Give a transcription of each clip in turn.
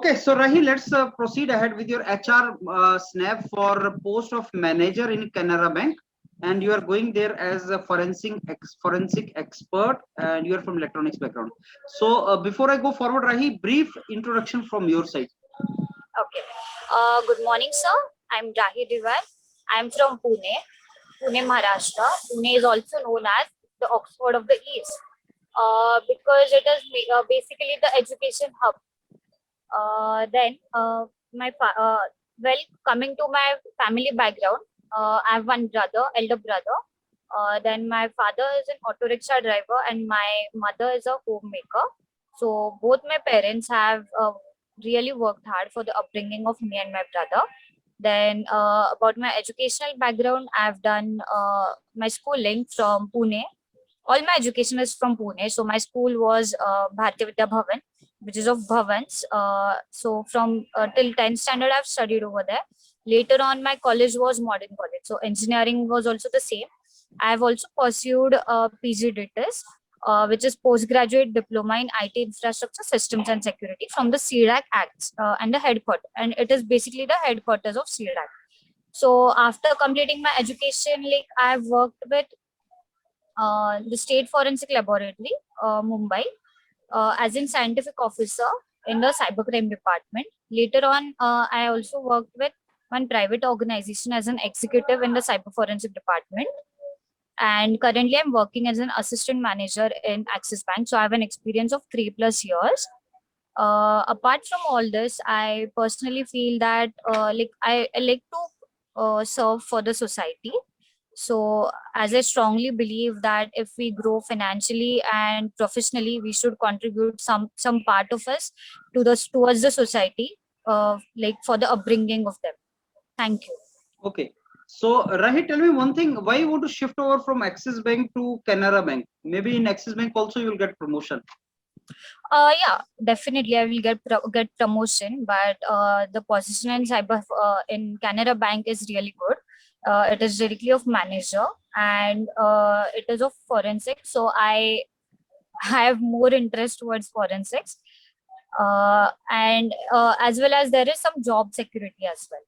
Okay, so Rahi, let's proceed ahead with your HR snap for post of manager in Canara Bank, and you are going there as a forensic expert, and you are from electronics background. So before I go forward, Rahi, brief introduction from your side. Okay. Good morning, sir. I'm Rahi Diwan. I'm from Pune, Maharashtra. Pune is also known as the Oxford of the East because it is basically the education hub. Then, well, coming to my family background, I have one brother, elder brother. Then my father is an auto rickshaw driver and my mother is a homemaker. So both my parents have really worked hard for the upbringing of me and my brother. Then about my educational background, I've done my schooling from Pune. All my education is from Pune. So my school was Bharatiya Vidya Bhavan, which is of Bhavans. So from till 10th standard, I've studied over there. Later on, my college was Modern College. So engineering was also the same. I've also pursued PG DITIS, which is Postgraduate Diploma in IT Infrastructure Systems and Security from the CDAC Acts and the headquarters. And it is basically the headquarters of CDAC. So after completing my education, like I've worked with the State Forensic Laboratory, Mumbai, as in scientific officer in the cybercrime department. Later on, I also worked with one private organization as an executive in the cyber forensic department. And currently, I'm working as an assistant manager in Axis Bank. So I have an experience of 3+ years. Apart from all this, I personally feel that I like to serve for the society. So as I strongly believe that if we grow financially and professionally, we should contribute some part of us towards the society, like for the upbringing of them. Thank you. Okay. So Rahi, tell me one thing. Why you want to shift over from Axis Bank to Canara Bank? Maybe in Axis Bank also you will get promotion. Yeah, definitely I will get promotion, but the position in cyber in Canara Bank is really good. It is directly of manager and it is of forensic. So I have more interest towards forensics, and as well as there is some job security as well.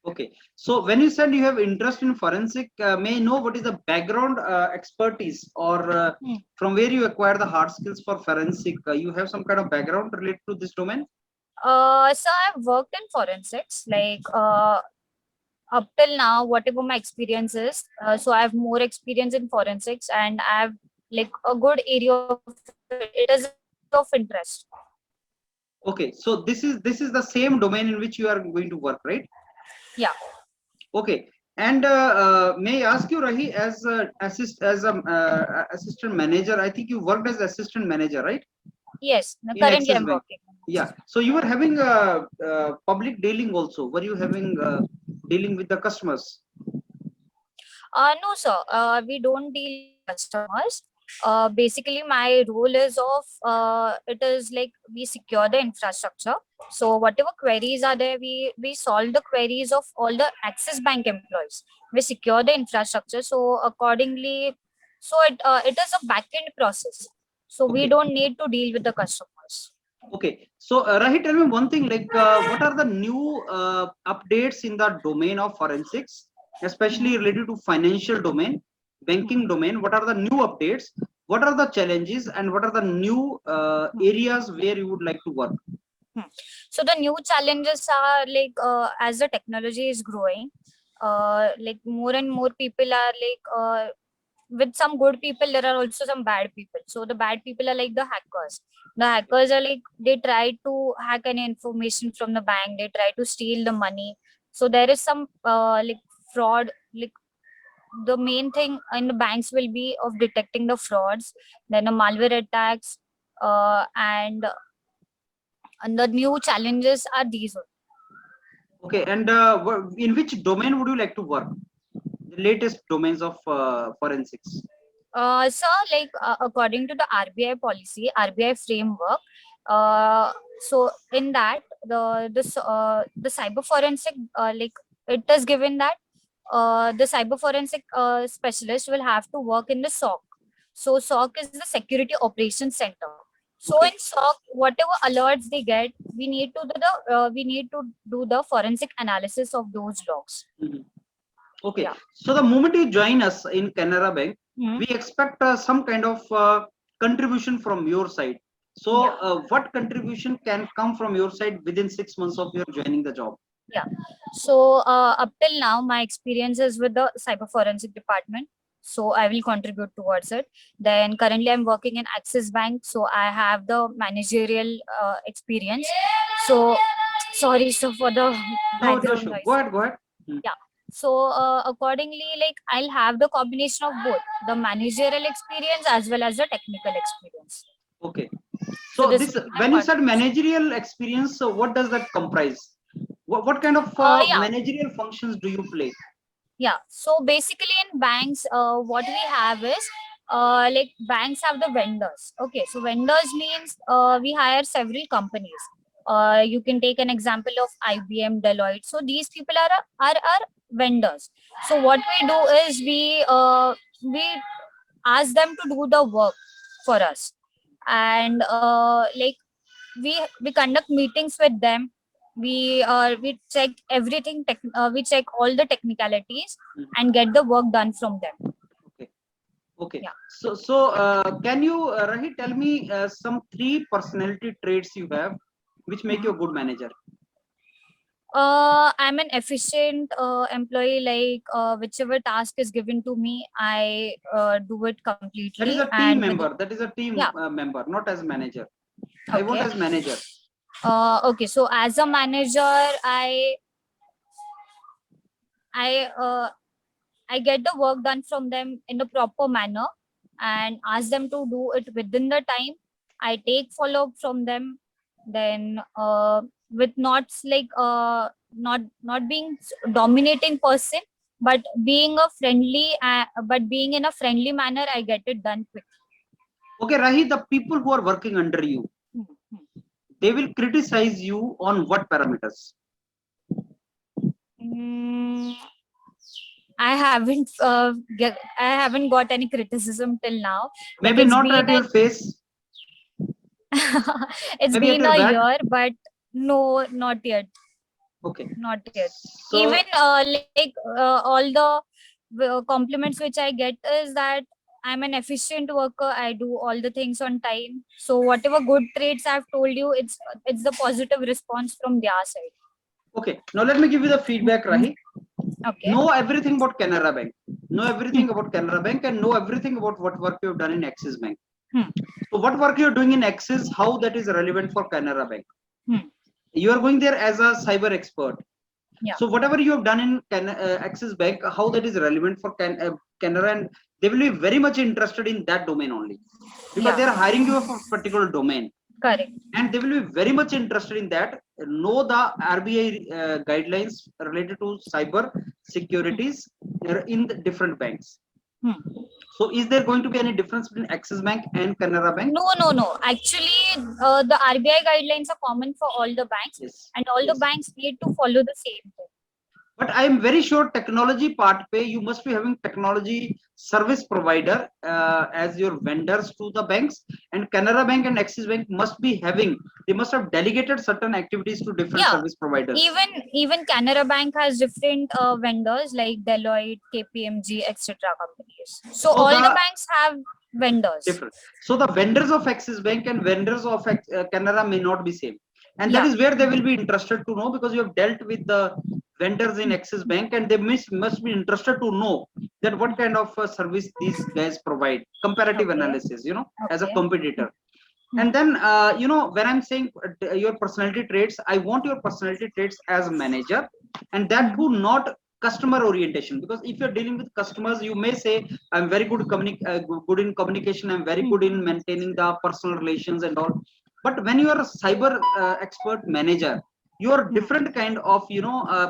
Okay, so when you said you have interest in forensic, may I know what is the background expertise or from where you acquire the hard skills for forensic? You have some kind of background related to this domain? So I've worked in forensics, like up till now, whatever my experience is. So I have more experience in forensics, and I have like a good area of it is of interest. Okay, so this is the same domain in which you are going to work, right? Yeah. Okay, and may I ask you, Rahi, as assistant manager, I think you worked as assistant manager, right? Yes. In Currently, Axis I'm Bank. working. Yeah. So you were having public dealing also. Were you having dealing with the customers? No, sir. We don't deal with customers. Basically, my role is of it is like we secure the infrastructure. So whatever queries are there, we solve the queries of all the Axis Bank employees. We secure the infrastructure. So accordingly, so it is a back end process. So we Okay. don't need to deal with the customers. Okay. So Rahi, tell me one thing. Like, what are the new updates in the domain of forensics, especially related to financial domain, banking domain? What are the new updates? What are the challenges, and what are the new areas where you would like to work? So the new challenges are like as the technology is growing, like more and more people are like with some good people there are also some bad people. So the bad people are like the hackers. The hackers are like they try to hack any information from the bank. They try to steal the money. So there is some like fraud. Like the main thing in the banks will be of detecting the frauds, then the malware attacks, and the new challenges are these. Okay. And in which domain would you like to work? The latest domains of forensics. So, like according to the RBI policy, RBI framework, uh, so in that the cyber forensic like it is given that the cyber forensic specialist will have to work in the SOC. So SOC is the Security Operations Center. So Okay. in SOC, whatever alerts they get, we need to do the forensic analysis of those logs. Mhm. Okay. Yeah. So the moment you join us in Canara Bank, Hmm. we expect some kind of contribution from your side. So, Yeah. what contribution can come from your side within 6 months of your joining the job? Yeah. So up till now, my experience is with the cyber forensic department. So I will contribute towards it. Then currently I'm working in Axis Bank. So I have the managerial experience. So sorry, so for the No, no, background sure. Go noise. ahead. Go ahead. Hmm. Yeah. So accordingly, like I'll have the combination of both the managerial experience as well as the technical experience. Okay. So So this this, will be my when you said contribution. managerial experience, so what does that comprise? What kind of Yeah. managerial functions do you play? Yeah. So basically, in banks, what we have is like banks have the vendors. Okay. So vendors means we hire several companies. You can take an example of IBM, Deloitte. So these people are our vendors. So what we do is we ask them to do the work for us, and like we conduct meetings with them. We check everything we check all the technicalities Mhm. and get the work done from them. Okay. Okay. Yeah. So can you, Rahi, tell me some three personality traits you have which make you a Mhm. good manager? I'm an efficient employee. Like whichever task is given to me, I do it That is completely a team and with member. That is a team yeah. member, not as manager. I want Okay. as manager. Okay. So as a manager, I uh, I get the work done from them in a proper manner and ask them to do it within the time. I take follow up from them. Then with not being dominating person, but being in a friendly manner, I get it done quickly. Okay, Rahi, the people who are working under you, Hmm, hmm. they will criticize you on what parameters? Mm, I haven't got any criticism till now, but Maybe not at your face, it's maybe at been your a back. year, but no, not yet. Okay. Not yet. Even So, all the compliments which I get is that I'm an efficient worker. I do all the things on time. So whatever good traits I've told you, it's the positive response from their side. okay. Now let me give you the feedback, Rahi. Okay. Know everything about Canara Bank. Know Hmm. everything about Canara Bank and know everything about what work you've done in Axis Bank. Hmm. So, what work you're doing in Axis, how that is relevant for Canara Bank? Hmm. You are going there as a cyber expert. Yeah. So whatever you have done in Axis Bank, how that is relevant for Canara, and they will be very much interested in that domain only, because Yeah. they are hiring you for a particular domain, Correct. and they will be very much interested in that. Know the RBI guidelines related to cyber securities in the different banks. Hmm. So is there going to be any difference between Axis Bank and Canara Bank? No, no, no. Actually, the RBI guidelines are common for all the banks, Yes, and all the yes. banks need to follow the same thing. But I am very sure technology part pay, you must be having technology service provider as your vendors to the banks, and Canara Bank and Axis Bank must be having, they must have delegated certain activities to different Yeah. service providers. Even Canara Bank has different vendors like Deloitte, KPMG, etc. companies. So So all the the banks have vendors. different. So the vendors of Axis Bank and vendors of Canara may not be same, and that Yeah. is where they will be interested to know, because you have dealt with the vendors in Axis Bank, and they must be interested to know that what kind of service these guys provide. Comparative Okay. analysis, as a Okay. competitor. Hmm. And then, when I'm saying your personality traits, I want your personality traits as a manager, and that Hmm. too not customer orientation. Because if you're dealing with customers, you may say, I'm very good in communication, I'm very good Hmm. in maintaining the personal relations and all. But when you are a cyber expert manager, your Hmm. different kind of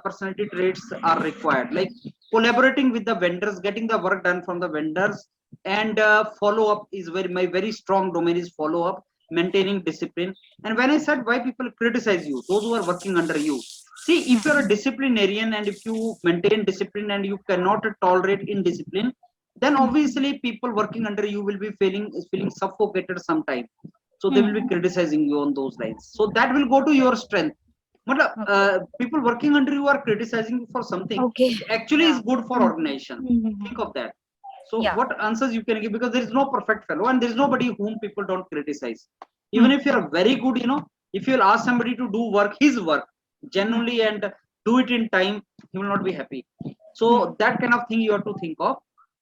personality traits are required, like collaborating with the vendors, getting the work done from the vendors, and follow up is my very strong domain is follow up, maintaining discipline. And when I said why people criticize you, those who are working under you, see, if you're a disciplinarian and if you maintain discipline and you cannot tolerate indiscipline, then Hmm. obviously people working under you will be feeling suffocated sometime. So they will be criticizing you on those lines. So that will go to your strength. People working under you are criticizing you for something. Okay. Actually, Yeah. is good for organization. Think of that. So Yeah. what answers you can give, because there is no perfect fellow and there is nobody whom people don't criticize. Even if you're very good, if you'll ask somebody to do his work genuinely and do it in time, he will not be happy. So that kind of thing you have to think of.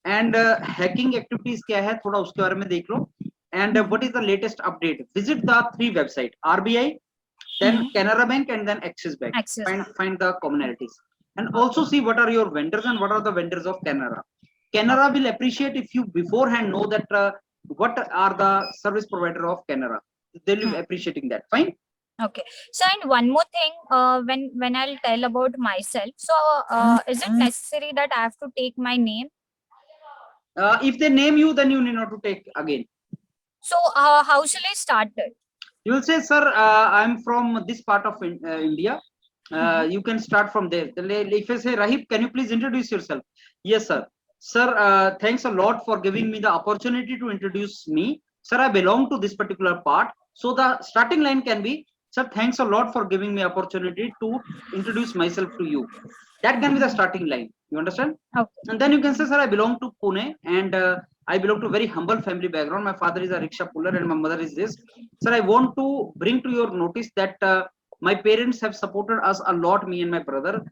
And hacking activities kya hai, thoda uske bare mein dekh lo. And what is the latest update? Visit the 3 website: RBI, then Canara Bank, and then Axis Bank. Axis Bank. Find the commonalities, and also see what are your vendors and what are the vendors of Canara. Canara will appreciate if you beforehand know that what are the service provider of Canara. They will be appreciating that. Fine. Okay. So, and one more thing, when I'll tell about myself, so is it necessary that I have to take my name? If they name you, then you need not to take again. So, how shall I start it? You will say, sir, I'm from this part of India. You can start from there. If I say, Rahib, can you please introduce yourself? Yes, sir. Sir, thanks a lot for giving me the opportunity to introduce me. Sir, I belong to this particular part. So the starting line can be, sir, thanks a lot for giving me opportunity to introduce myself to you. That can be the starting line. You understand? Okay. And then you can say, sir, I belong to Pune and I belong to a very humble family background. My father is a rickshaw puller and my mother is this. Sir, I want to bring to your notice that my parents have supported us a lot, me and my brother.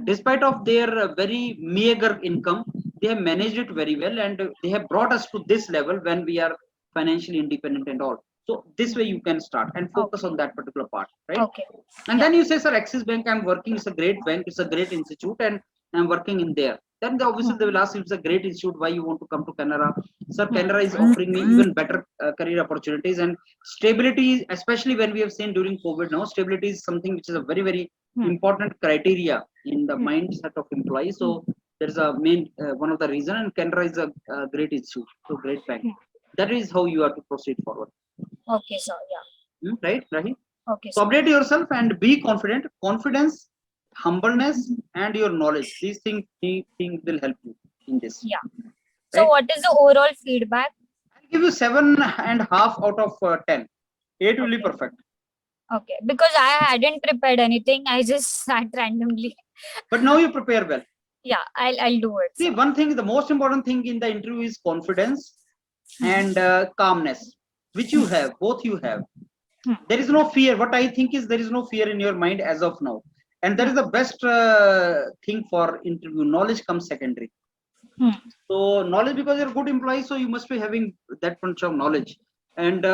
Despite of their very meager income, they have managed it very well and they have brought us to this level when we are financially independent and all. So this way you can start and focus on that particular part, right? Okay. And then you say, sir, Axis Bank, I'm working, it's a great bank, it's a great institute and I'm working in there. Then obviously they will ask you, it's a great institute, why you want to come to Canara? Sir, Canara is offering me even better career opportunities and stability, especially when we have seen during COVID now, stability is something which is a very, very important criteria in the mindset of employees. So there is a main, one of the reason, and Canara is a great institute, so great bank. That is how you have to proceed forward. Okay, sir. Yeah. Right, Rahi? Okay. So update yourself and be confident. Confidence, humbleness, and your knowledge. These things will help you in this. Yeah. So Right? what is the overall feedback? I'll give you 7.5 out of 10. 8 will be perfect. Okay, because I hadn't prepared anything. I just sat randomly. But now you prepare well. Yeah, I'll do it. See, one thing, the most important thing in the interview is confidence and calmness, which you have, both you have. There is no fear. What I think is there is no fear in your mind as of now. And that is the best thing for interview. Knowledge comes secondary. So knowledge, because you're a good employee, so you must be having that much of knowledge. And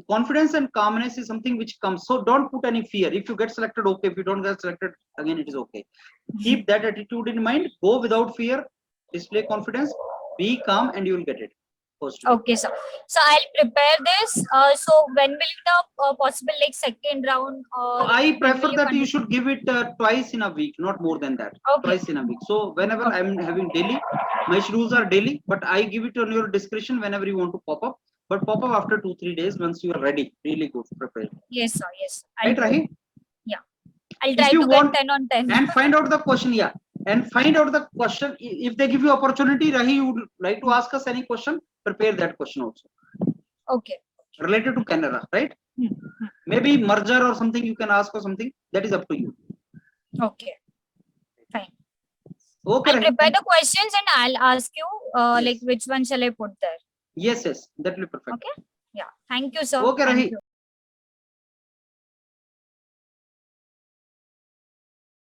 confidence and calmness is something which comes. So don't put any fear. If you get selected, okay. If you don't get selected, again, it is okay. Keep that attitude in mind. Go without fear. Display confidence. Be calm and you will get it. Okay, sir. So I'll prepare this. So when will the possible second round? I prefer that you should give it twice in a week, not more than that. Okay. Twice in a week. So whenever I'm having daily, my schedules are daily, but I give it on your discretion whenever you want to pop up. But pop up after 2-3 days once you are ready. Really good, prepare. Yes, sir. Yes. Right, Rahi? Yeah. I'll try to get 10 on 10. And find out the question, yeah. And find out the question. If they give you opportunity, Rahi, you would like to ask us any question, prepare that question also. Okay. Related to Canara, right? Maybe merger or something you can ask or something. That is up to you. Okay. Fine. Okay. I'll prepare the questions and I'll ask you yes. which one shall I put there. Yes, that will be perfect. Okay. Yeah. Thank you, sir. Okay, Rahi.